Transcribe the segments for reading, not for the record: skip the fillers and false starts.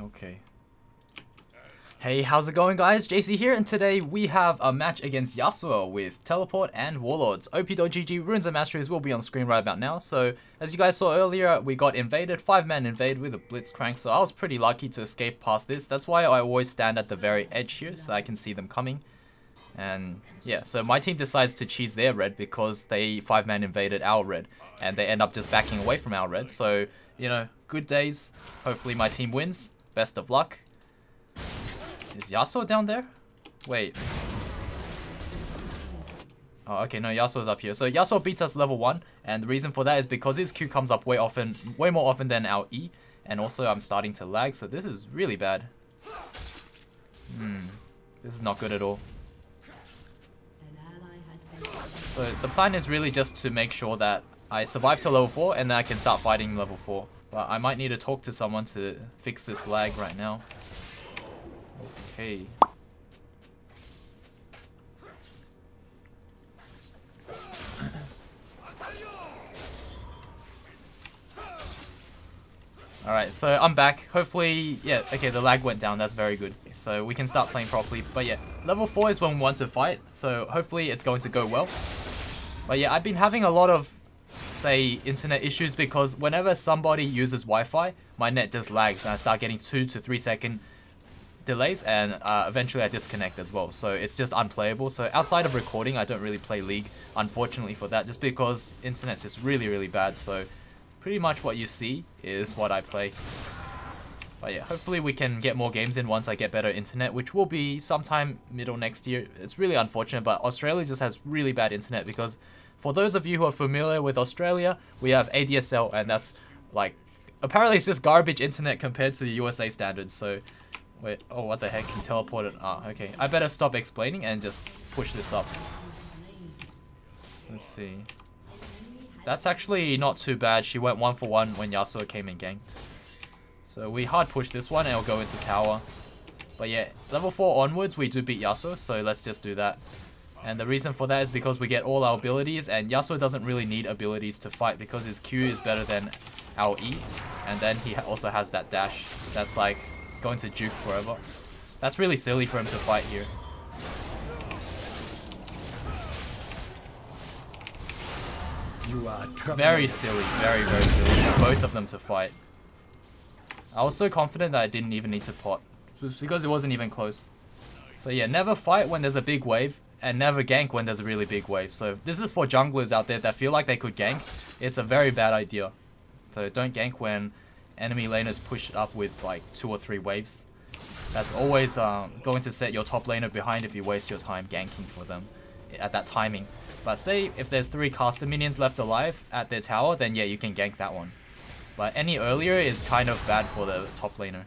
okay. Hey, how's it going, guys? JaySea here, and today we have a match against Yasuo with Teleport and Warlords. OP.GG Runes and Masteries will be on screen right about now. So, as you guys saw earlier, we got invaded, 5-man invade with a Blitzcrank, so I was pretty lucky to escape past this. That's why I always stand at the very edge here, so I can see them coming. And yeah, so my team decides to cheese their red because they 5-man invaded our red, and they end up just backing away from our red. So, you know, good days. Hopefully my team wins. Best of luck. Is Yasuo down there? Wait. Oh, okay, no, Yasuo's up here. So Yasuo beats us level 1, and the reason for that is because his Q comes up way more often than our E, and also I'm starting to lag, so this is really bad. This is not good at all. So the plan is really just to make sure that I survive to level 4, and then I can start fighting level 4. But I might need to talk to someone to fix this lag right now. Okay. Alright, so I'm back. Hopefully, yeah, okay, the lag went down. That's very good. So we can start playing properly. But yeah, level 4 is when we want to fight. So hopefully it's going to go well. But yeah, I've been having a lot of, say, internet issues because whenever somebody uses Wi-Fi, my net just lags and I start getting 2 to 3 second delays, and eventually I disconnect as well, so it's just unplayable. So outside of recording, I don't really play League, unfortunately for that, just because internet's just really bad. So pretty much what you see is what I play. But yeah, hopefully we can get more games in once I get better internet, which will be sometime middle next year. It's really unfortunate, but Australia just has really bad internet because for those of you who are familiar with Australia, we have ADSL, and that's like, apparently it's just garbage internet compared to the USA standards. So wait, oh, what the heck? He teleported. Ah, okay. I better stop explaining and just push this up. Let's see. That's actually not too bad. She went 1 for 1 when Yasuo came and ganked. So we hard push this one and it'll go into tower. But yeah, level 4 onwards, we do beat Yasuo, so let's just do that. And the reason for that is because we get all our abilities, and Yasuo doesn't really need abilities to fight because his Q is better than our E. And then he also has that dash that's like going to juke forever. That's really silly for him to fight here. You are very silly, very silly for both of them to fight. I was so confident that I didn't even need to pot, because it wasn't even close. So yeah, never fight when there's a big wave, and never gank when there's a really big wave. So this is for junglers out there that feel like they could gank. It's a very bad idea. So don't gank when enemy laners push up with like 2 or 3 waves. That's always going to set your top laner behind if you waste your time ganking for them at that timing. But say if there's 3 caster minions left alive at their tower, then yeah, you can gank that one. But any earlier is kind of bad for the top laner.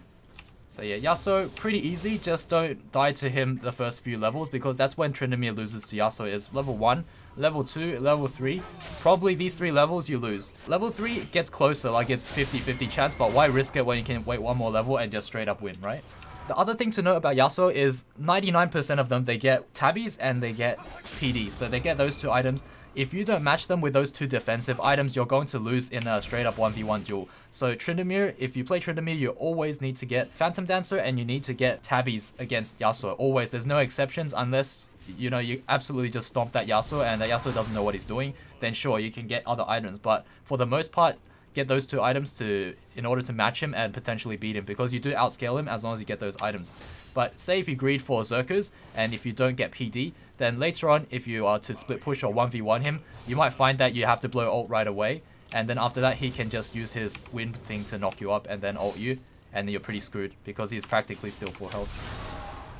So yeah, Yasuo, pretty easy. Just don't die to him the first few levels, because that's when Tryndamere loses to Yasuo, is level 1, level 2, level 3. Probably these 3 levels you lose. Level 3 gets closer, like it's 50-50 chance, but why risk it when you can wait 1 more level and just straight up win, right? The other thing to note about Yasuo is 99% of them, they get tabbies and they get PD. So they get those 2 items. If you don't match them with those 2 defensive items, you're going to lose in a straight up 1v1 duel. So Tryndamere, if you play Tryndamere, you always need to get Phantom Dancer and you need to get tabbies against Yasuo. Always. There's no exceptions unless, you know, you absolutely just stomp that Yasuo and that Yasuo doesn't know what he's doing. Then sure, you can get other items. But for the most part, get those 2 items in order to match him and potentially beat him, because you do outscale him as long as you get those items. But say if you greed for Zerkers and if you don't get PD, then later on if you are to split push or 1v1 him, you might find that you have to blow ult right away, and then after that he can just use his wind thing to knock you up and then ult you, and then you're pretty screwed because he's practically still full health.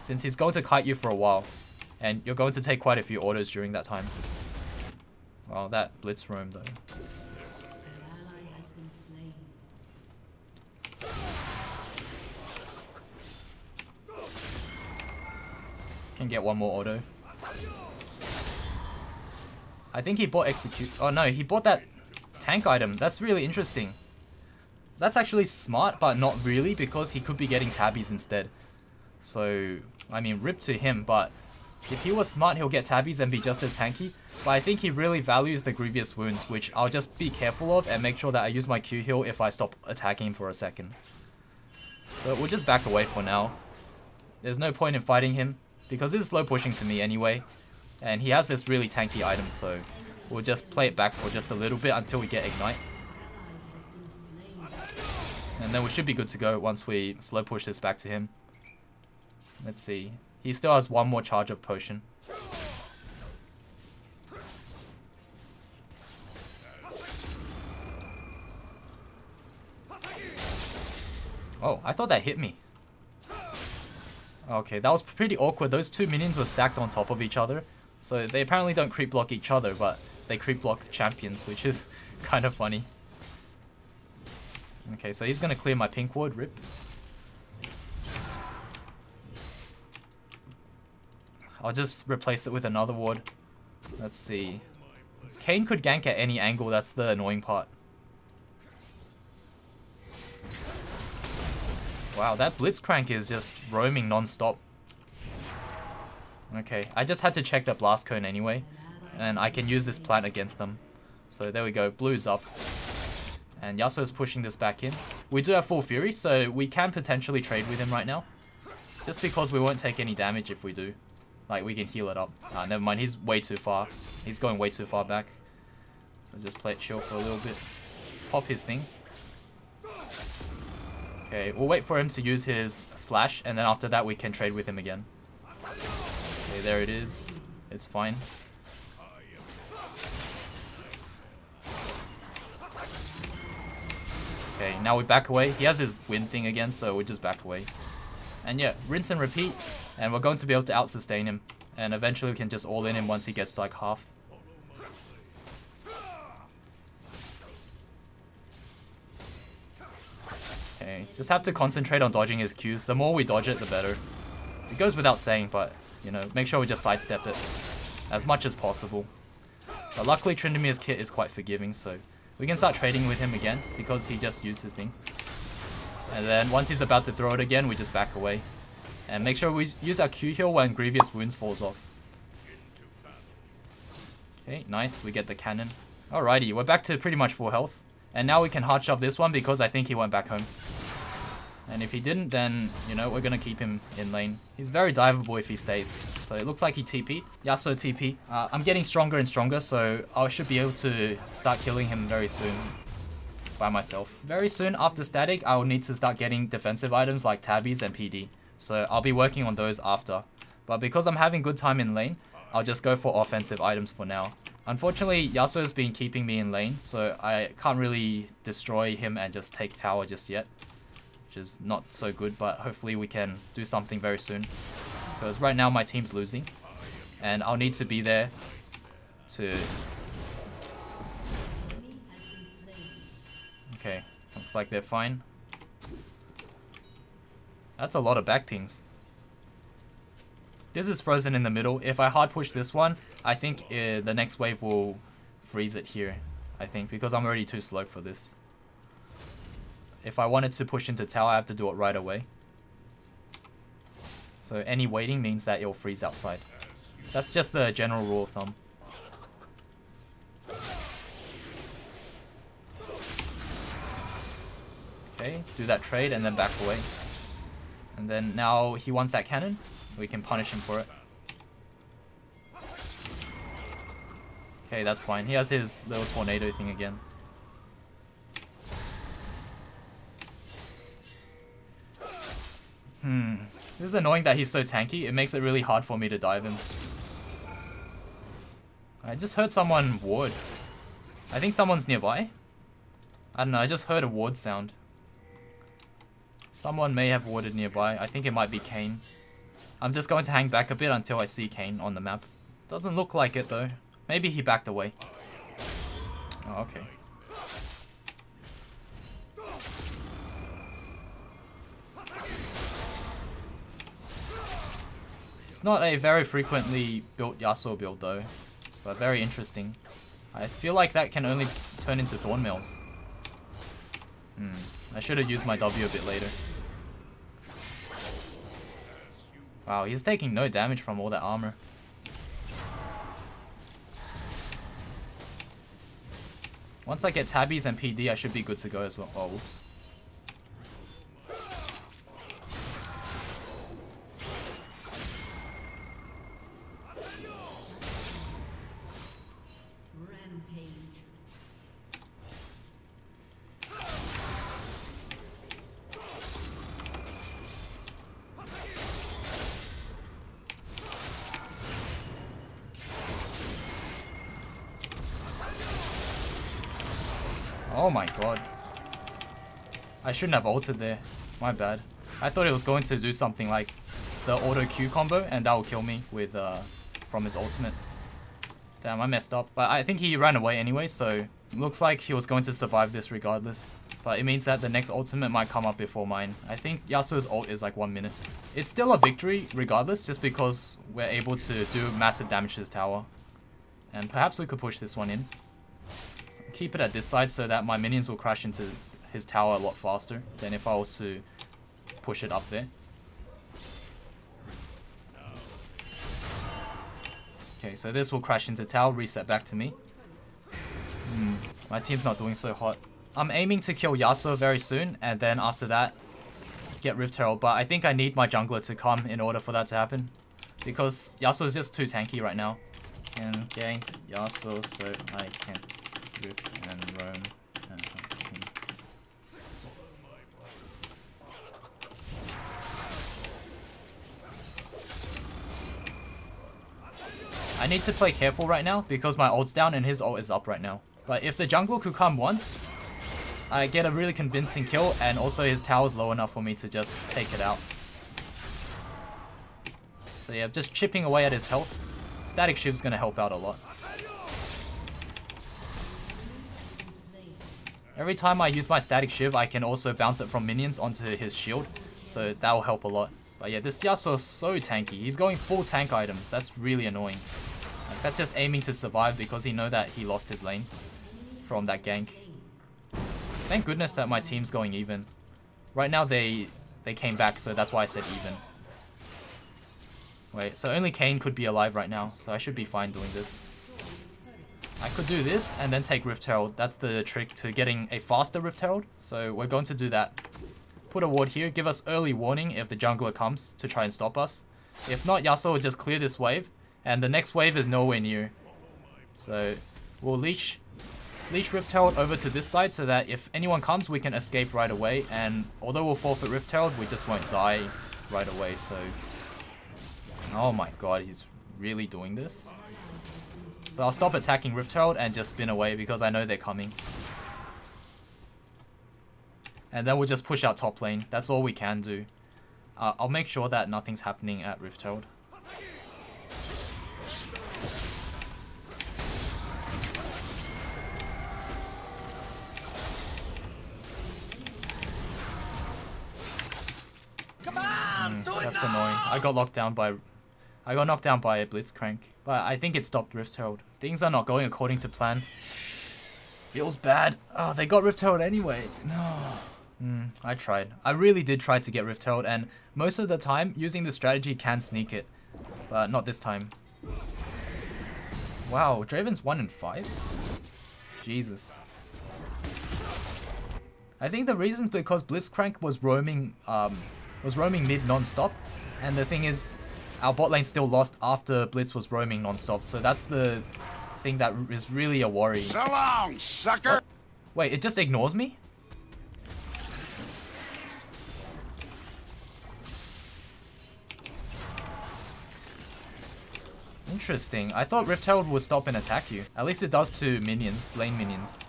Since he's going to kite you for a while, and you're going to take quite a few autos during that time. Well, that blitz roam though. Can get 1 more auto. I think he bought execute. Oh no, he bought that tank item. That's really interesting. That's actually smart, but not really, because he could be getting tabbies instead. So, I mean, rip to him, but if he was smart, he'll get tabbies and be just as tanky. But I think he really values the Grievous Wounds, which I'll just be careful of and make sure that I use my Q heal if I stop attacking for a second. So we'll just back away for now. There's no point in fighting him because this is slow pushing to me anyway. And he has this really tanky item, so we'll just play it back for just a little bit until we get Ignite. And then we should be good to go once we slow push this back to him. Let's see. He still has one more charge of potion. Oh, I thought that hit me. Okay, that was pretty awkward. Those two minions were stacked on top of each other. So they apparently don't creep block each other, but they creep block champions, which is kind of funny. Okay, so he's going to clear my pink ward, rip. I'll just replace it with another ward. Let's see. Kayn could gank at any angle, that's the annoying part. Wow, that Blitzcrank is just roaming non-stop. Okay, I just had to check the blast cone anyway, and I can use this plant against them. So there we go, blue's up. And Yasuo's pushing this back in. We do have full fury, so we can potentially trade with him right now. Just because we won't take any damage if we do. Like, we can heal it up. Never mind, he's way too far. He's going way too far back. So just play it chill for a little bit. Pop his thing. Okay, we'll wait for him to use his slash, and then after that we can trade with him again. Okay, there it is. It's fine. Okay, now we back away. He has his wind thing again, so we just back away. And yeah, rinse and repeat, and we're going to be able to out-sustain him. And eventually we can just all-in him once he gets to like half. Okay, just have to concentrate on dodging his Qs. The more we dodge it, the better. It goes without saying, but, you know, make sure we just sidestep it as much as possible. But luckily, Tryndamere's kit is quite forgiving, so we can start trading with him again because he just used his thing. And then once he's about to throw it again, we just back away. And make sure we use our Q heal when Grievous Wounds falls off. Okay, nice. We get the cannon. Alrighty, we're back to pretty much full health. And now we can hard shove this one because I think he went back home. And if he didn't, then, you know, we're going to keep him in lane. He's very diveable if he stays. So it looks like he TP'd. Yasuo TP. I'm getting stronger and stronger, so I should be able to start killing him very soon by myself. Very soon after static, I will need to start getting defensive items like tabbies and PD. So I'll be working on those after. But because I'm having good time in lane, I'll just go for offensive items for now. Unfortunately, Yasuo's been keeping me in lane, so I can't really destroy him and just take tower just yet. Which is not so good, but hopefully we can do something very soon. Because right now my team's losing, and I'll need to be there to... Okay, looks like they're fine. That's a lot of back pings. This is frozen in the middle. If I hard push this one, I think the next wave will freeze it here. I think, because I'm already too slow for this. If I wanted to push into tower, I have to do it right away. So any waiting means that it'll freeze outside. That's just the general rule of thumb. Okay, do that trade and then back away. And then now he wants that cannon. We can punish him for it. Okay, that's fine. He has his little tornado thing again. This is annoying that he's so tanky. It makes it really hard for me to dive him. I just heard someone ward. I think someone's nearby. I don't know, I just heard a ward sound. Someone may have warded nearby. I think it might be Kayn. I'm just going to hang back a bit until I see Kayn on the map. Doesn't look like it though. Maybe he backed away. Oh, okay. It's not a very frequently built Yasuo build though, but very interesting. I feel like that can only turn into Thornmails. I should have used my W a bit later. Wow, he's taking no damage from all that armor. Once I get tabbies and PD, I should be good to go as well. Oh, whoops. Oh my god. I shouldn't have ulted there. My bad. I thought it was going to do something like the auto Q combo and that will kill me with from his ultimate. Damn, I messed up. But I think he ran away anyway, so looks like he was going to survive this regardless. But it means that the next ultimate might come up before mine. I think Yasuo's ult is like 1 minute. It's still a victory regardless, just because we're able to do massive damage to his tower. And perhaps we could push this one in. Keep it at this side so that my minions will crash into his tower a lot faster than if I was to push it up there. Okay, so this will crash into tower, reset back to me. My team's not doing so hot. I'm aiming to kill Yasuo very soon, and then after that, get Rift Herald. But I think I need my jungler to come in order for that to happen, because Yasuo is just too tanky right now. And gank Yasuo so I can rift and roam and hunt him. I need to play careful right now because my ult's down and his ult is up right now. But if the jungler could come once, I get a really convincing kill, and also his tower's low enough for me to just take it out. So yeah, just chipping away at his health. Static Shiv's gonna help out a lot. Every time I use my Static Shiv, I can also bounce it from minions onto his shield, so that will help a lot. But yeah, this Yasuo is so tanky. He's going full tank items. That's really annoying. Like, that's just aiming to survive because he know that he lost his lane from that gank. Thank goodness that my team's going even. Right now they came back, so that's why I said even. Wait, so only Kayn could be alive right now, so I should be fine doing this. I could do this and then take Rift Herald. That's the trick to getting a faster Rift Herald. So we're going to do that. Put a ward here, give us early warning if the jungler comes to try and stop us. If not, Yasuo will just clear this wave, and the next wave is nowhere near. So we'll leech Rift Herald over to this side so that if anyone comes, we can escape right away. And although we'll forfeit Rift Herald, we just won't die right away. So, oh my god, he's really doing this. So I'll stop attacking Rift Herald and just spin away because I know they're coming. And then we'll just push out top lane. That's all we can do. I'll make sure that nothing's happening at Rift Herald. That's annoying. I got knocked down by a Blitzcrank. But I think it stopped Rift Herald. Things are not going according to plan. Feels bad. Oh, they got Rift Herald anyway. No. I tried. I really did try to get Rift Herald, and most of the time, using this strategy can sneak it. But not this time. Wow, Draven's 1 in 5? Jesus. I think the reason's because Blitzcrank was roaming mid non-stop, and the thing is, our bot lane still lost after Blitz was roaming non-stop, so that's the thing that is really a worry. So long, sucker! What? Wait, it just ignores me? Interesting. I thought Rift Herald would stop and attack you. At least it does to minions, lane minions.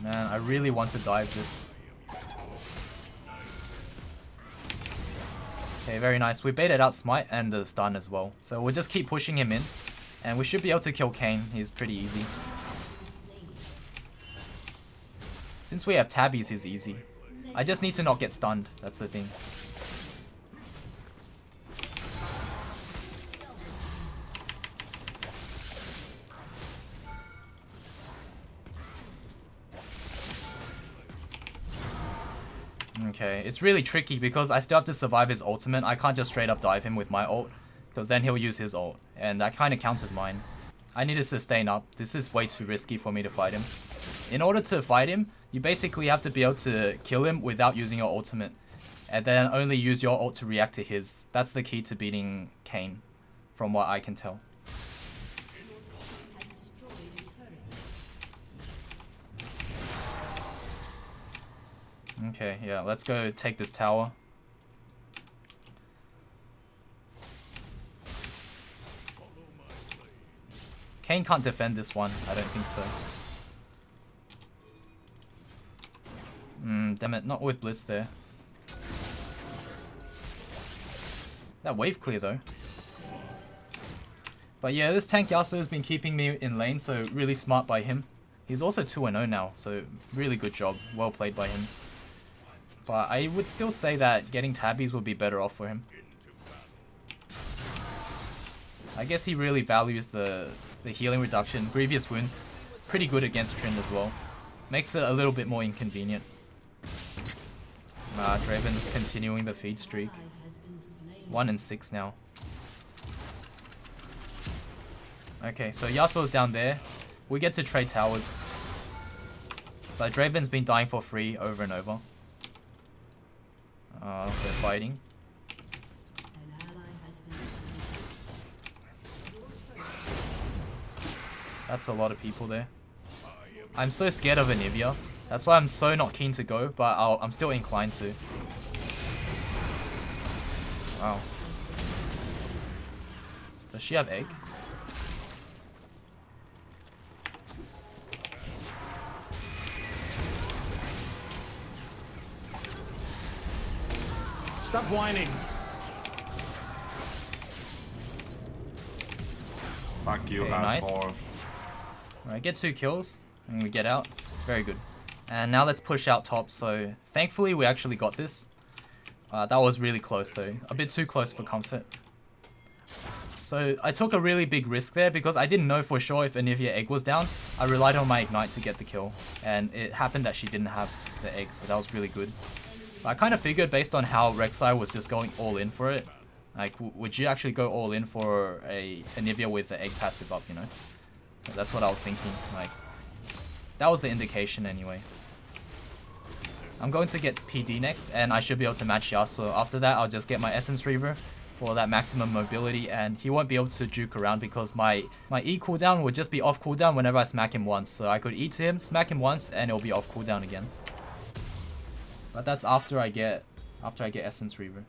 Man, I really want to dive this. Okay, very nice. We baited out Smite and the stun as well. So we'll just keep pushing him in. And we should be able to kill Kayn. He's pretty easy. Since we have tabbies, he's easy. I just need to not get stunned. That's the thing. Okay, it's really tricky because I still have to survive his ultimate. I can't just straight up dive him with my ult, because then he'll use his ult, and that kind of counters mine. I need to sustain up. This is way too risky for me to fight him. In order to fight him, you basically have to be able to kill him without using your ultimate, and then only use your ult to react to his. That's the key to beating Kayn, from what I can tell. Okay, yeah, let's go take this tower. Kayn can't defend this one. I don't think so. Damn it, not with Blitz there. That wave clear though. But yeah, this tank Yasuo has been keeping me in lane, so really smart by him. He's also 2-0 now, so really good job. Well played by him. But I would still say that getting tabbies would be better off for him. I guess he really values the healing reduction. Grievous wounds, pretty good against Trynd as well. Makes it a little bit more inconvenient. Draven's continuing the feed streak. 1-6 now. Okay, so Yasuo's down there. We get to trade towers. But Draven's been dying for free over and over. They're fighting. That's a lot of people there. I'm so scared of Anivia. That's why I'm so not keen to go, but I'm still inclined to. Wow. Does she have egg? Stop whining. Fuck you, Okay, nice. Alright, get 2 kills and we get out. Very good. And now let's push out top. So thankfully we actually got this. That was really close though. A bit too close for comfort. So I took a really big risk there because I didn't know for sure if Anivia egg was down. I relied on my ignite to get the kill. And it happened that she didn't have the egg, so that was really good. I kind of figured based on how Rek'Sai was just going all in for it. Like, would you actually go all in for a Anivia with the egg passive up, you know? That's what I was thinking. Like, that was the indication anyway. I'm going to get PD next, and I should be able to match Yasuo. After that, I'll just get my Essence Reaver for that maximum mobility, and he won't be able to juke around because my E cooldown would just be off cooldown whenever I smack him once. So I could E to him, smack him once, and it'll be off cooldown again. But that's after I get Essence Reaver.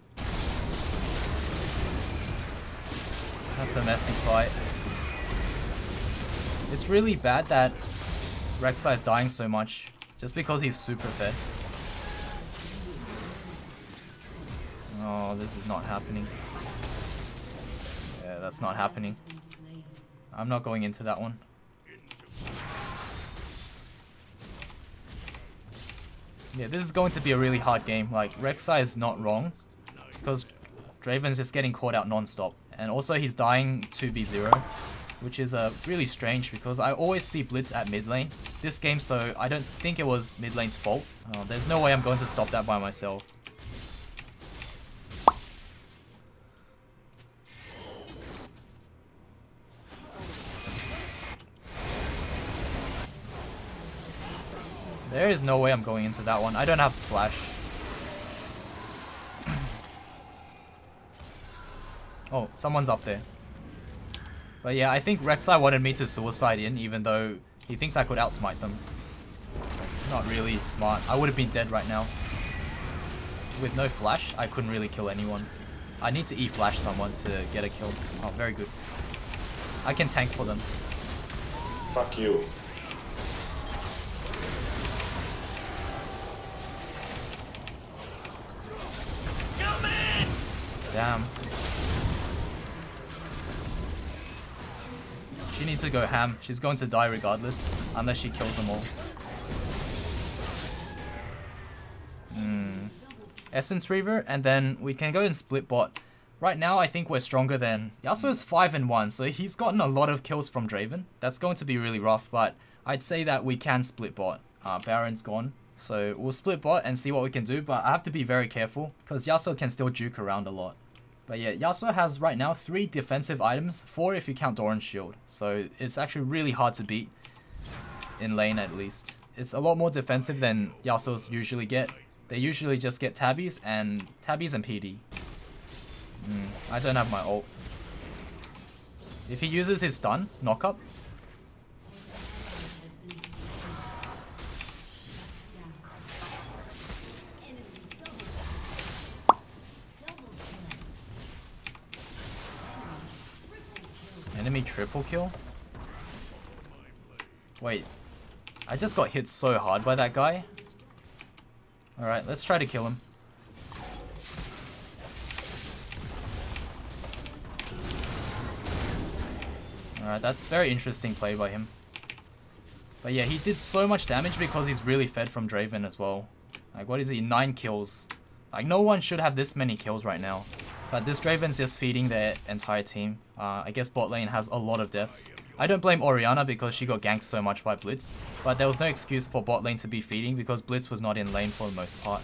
That's a messy fight. It's really bad that Rek'Sai is dying so much just because he's super fed. Oh, this is not happening. Yeah, that's not happening. I'm not going into that one. Yeah, this is going to be a really hard game. Like, Rek'Sai is not wrong because Draven's just getting caught out non-stop. And also he's dying 2v0, which is really strange because I always see Blitz at mid lane this game, so I don't think it was mid lane's fault. There's no way I'm going to stop that by myself. There is no way I'm going into that one. I don't have flash. Oh, someone's up there. But yeah, I think Rek'Sai wanted me to suicide in, even though he thinks I could outsmite them. Not really smart. I would have been dead right now. With no flash, I couldn't really kill anyone. I need to E-flash someone to get a kill. Oh, very good. I can tank for them. Fuck you. Damn. She needs to go ham. She's going to die regardless, unless she kills them all. Essence Reaver, and then we can go and split bot. Right now, I think we're stronger than... Yasuo's 5-1, so he's gotten a lot of kills from Draven. That's going to be really rough, but I'd say that we can split bot. Baron's gone. So we'll split bot and see what we can do, but I have to be very careful, because Yasuo can still juke around a lot. But yeah, Yasuo has right now 3 defensive items, 4 if you count Doran's shield. So it's actually really hard to beat, in lane at least. It's a lot more defensive than Yasuo's usually get. They usually just get tabbies and PD. I don't have my ult. If he uses his stun, knock up. Enemy triple kill? Wait. I just got hit so hard by that guy. Alright, let's try to kill him. Alright, that's very interesting play by him. But yeah, he did so much damage because he's really fed from Draven as well. Like, what is he? 9 kills. Like, no one should have this many kills right now. But this Draven's just feeding their entire team. I guess bot lane has a lot of deaths. I don't blame Orianna because she got ganked so much by Blitz. But there was no excuse for bot lane to be feeding because Blitz was not in lane for the most part.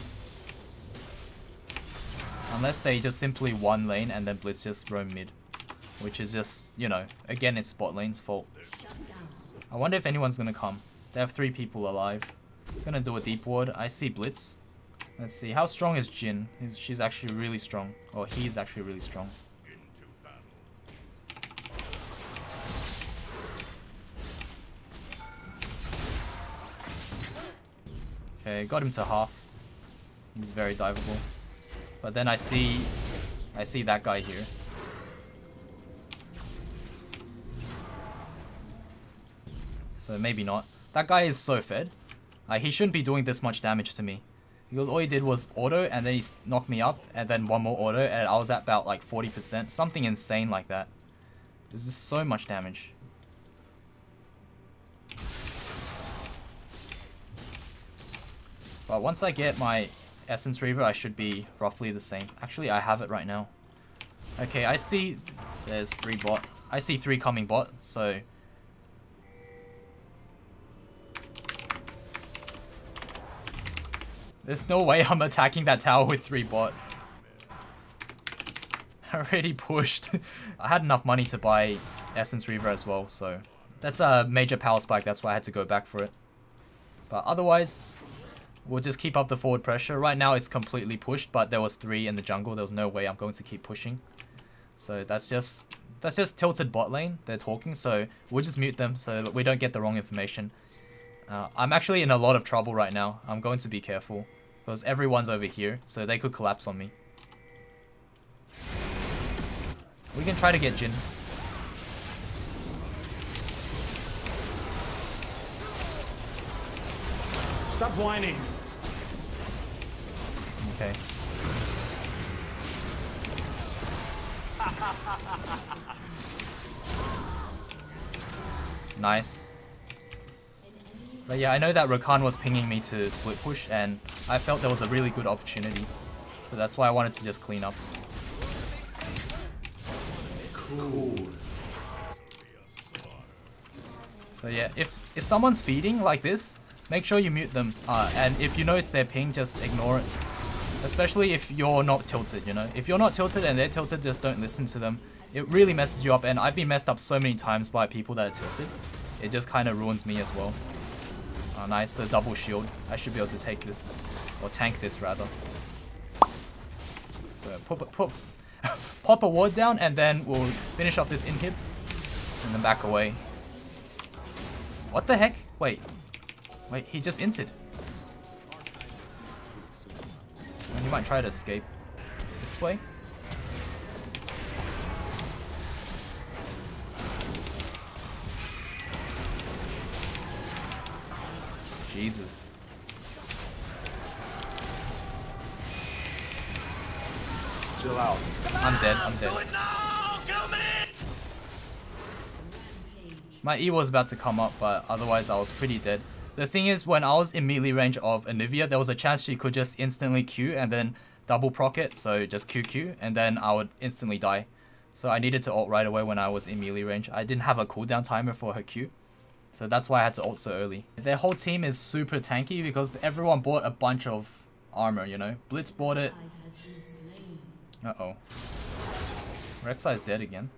Unless they just simply won lane and then Blitz just roam mid. Which is just, you know, again, it's bot lane's fault. I wonder if anyone's gonna come. They have 3 people alive. Gonna do a deep ward. I see Blitz. Let's see. How strong is Jhin? She's actually really strong. Or he's actually really strong. Okay, got him to half. He's very diveable. But then I see that guy here. So maybe not. That guy is so fed. He shouldn't be doing this much damage to me. Because all he did was auto and then he knocked me up and then one more auto and I was at about like 40%. Something insane like that. This is so much damage. But once I get my Essence Reaver, I should be roughly the same. Actually, I have it right now. Okay, I see there's 3 bot. I see 3 coming bot, so... There's no way I'm attacking that tower with 3 bot. I already pushed. I had enough money to buy Essence Reaver as well, so... That's a major power spike, that's why I had to go back for it. But otherwise... We'll just keep up the forward pressure. Right now it's completely pushed, but there was 3 in the jungle. There was no way I'm going to keep pushing. So that's just tilted bot lane. They're talking, so we'll just mute them so that we don't get the wrong information. I'm actually in a lot of trouble right now. I'm going to be careful because everyone's over here, so they could collapse on me. We can try to get Jhin. Stop whining. Okay. Nice. But yeah, I know that Rakan was pinging me to split push and I felt there was a really good opportunity. So that's why I wanted to just clean up. Cool. So yeah, if someone's feeding like this, make sure you mute them. And if you know it's their ping, just ignore it. Especially if you're not tilted, you know. If you're not tilted and they're tilted, just don't listen to them. It really messes you up, and I've been messed up so many times by people that are tilted. It just kind of ruins me as well. Oh, nice, the double shield. I should be able to take this, or tank this rather. So pop a ward down, and then we'll finish off this inhib, and then back away. What the heck? Wait, he just inted. And he might try to escape this way. Jesus. Chill out. I'm dead, I'm dead. My E was about to come up, but otherwise I was pretty dead. The thing is, when I was in melee range of Anivia, there was a chance she could just instantly Q and then double proc it, so just QQ, and then I would instantly die. So I needed to ult right away when I was in melee range. I didn't have a cooldown timer for her Q, so that's why I had to ult so early. Their whole team is super tanky because everyone bought a bunch of armor, you know? Blitz bought it. Uh-oh. Rek'Sai is dead again.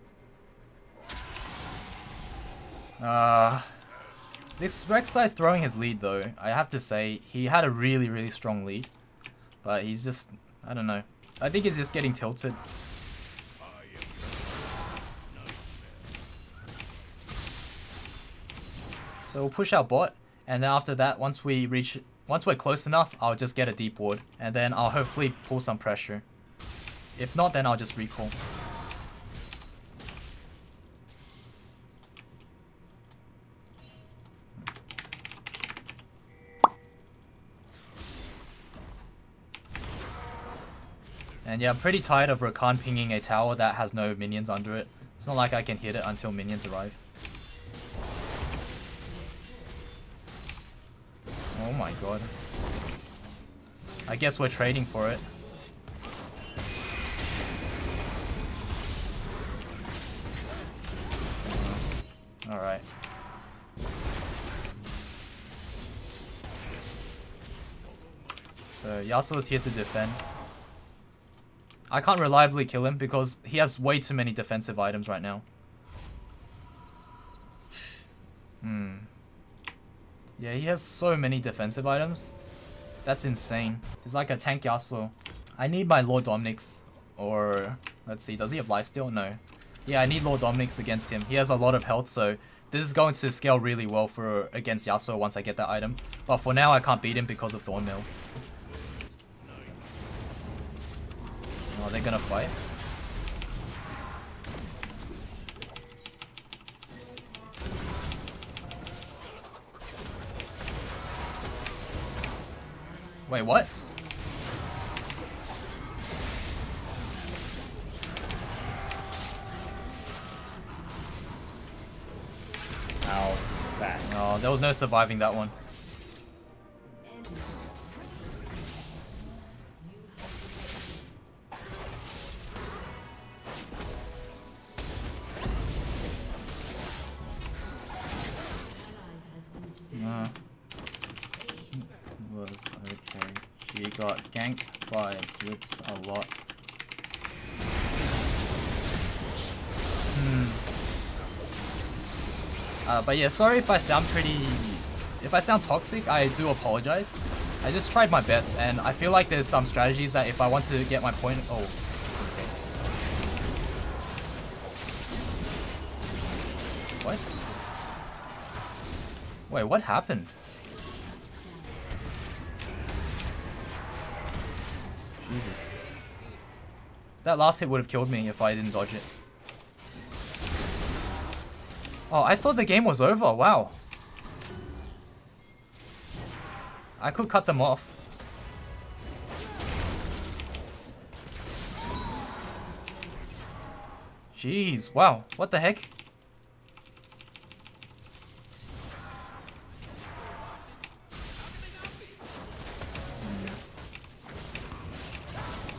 This Rek'Sai is throwing his lead though. I have to say, he had a really, really strong lead. But he's just, I don't know. I think he's just getting tilted. So we'll push our bot, and then after that, once we're close enough, I'll just get a deep ward, and then I'll hopefully pull some pressure. If not, then I'll just recall. And yeah, I'm pretty tired of Rakan pinging a tower that has no minions under it. It's not like I can hit it until minions arrive. Oh my god. I guess we're trading for it. Alright. So Yasuo is here to defend. I can't reliably kill him because he has way too many defensive items right now. Yeah, he has so many defensive items. That's insane. He's like a tank Yasuo. I need my Lord Dominix. Or, let's see, does he have lifesteal? No. Yeah, I need Lord Dominix against him. He has a lot of health, so this is going to scale really well for against Yasuo once I get that item. But for now, I can't beat him because of Thornmail. Oh, they're gonna fight? Wait, what? Ow. Back. Oh, there was no surviving that one. Was okay. She got ganked by Blitz a lot. But yeah, sorry if I sound toxic, I do apologize. I just tried my best, and I feel like there's some strategies that if I want to get my point... Oh, okay. What? Wait, what happened? Jesus. That last hit would have killed me if I didn't dodge it. Oh, I thought the game was over. Wow. I could cut them off. Jeez, wow. What the heck?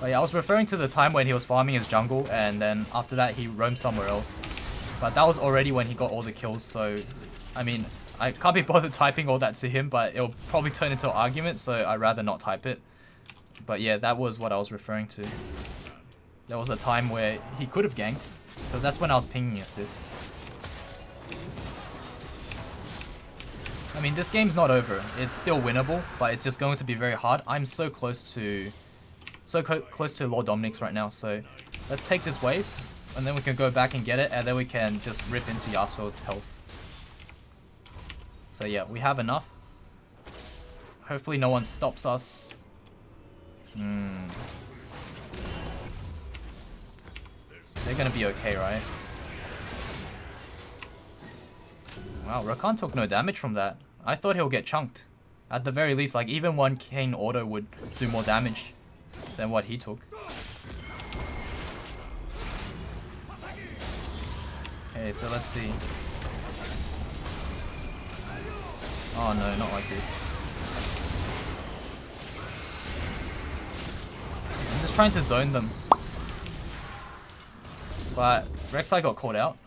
Oh yeah, I was referring to the time when he was farming his jungle, and then after that he roamed somewhere else. But that was already when he got all the kills, so... I mean, I can't be bothered typing all that to him, but it'll probably turn into an argument, so I'd rather not type it. But yeah, that was what I was referring to. There was a time where he could have ganked, because that's when I was pinging assist. I mean, this game's not over. It's still winnable, but it's just going to be very hard. I'm so close to... close to Lord Dominix right now, so let's take this wave, and then we can go back and get it, and then we can just rip into Yasuo's health. So yeah, we have enough. Hopefully no one stops us. They're gonna be okay, right? Wow, Rakan took no damage from that. I thought he'll get chunked. At the very least, like, even one Kane auto would do more damage than what he took. Okay, so let's see. Oh no, not like this. I'm just trying to zone them. But Rek'Sai got caught out.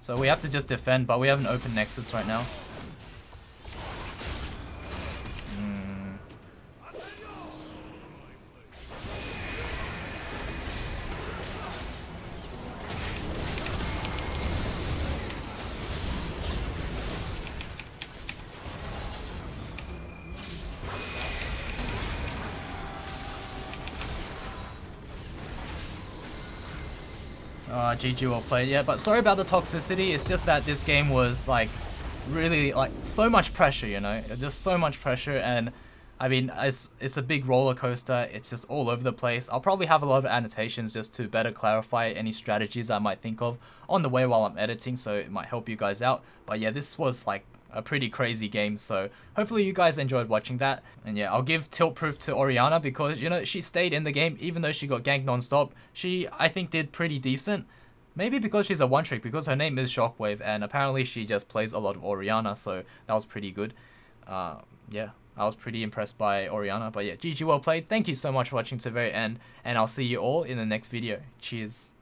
So we have to just defend, but we have an open Nexus right now. GG, well played. Yeah, but sorry about the toxicity. It's just that this game was like really like so much pressure, you know, just so much pressure, and I mean it's a big roller coaster. It's just all over the place. I'll probably have a lot of annotations just to better clarify any strategies I might think of on the way while I'm editing, so it might help you guys out. But yeah, this was like a pretty crazy game. So hopefully you guys enjoyed watching that. And yeah, I'll give tilt proof to Orianna because, you know, she stayed in the game even though she got ganked non-stop. She, I think, did pretty decent. Maybe because she's a one-trick, because her name is Shockwave, and apparently she just plays a lot of Orianna, so that was pretty good. Yeah, I was pretty impressed by Orianna, but yeah, GG, well played. Thank you so much for watching to the very end, and I'll see you all in the next video. Cheers.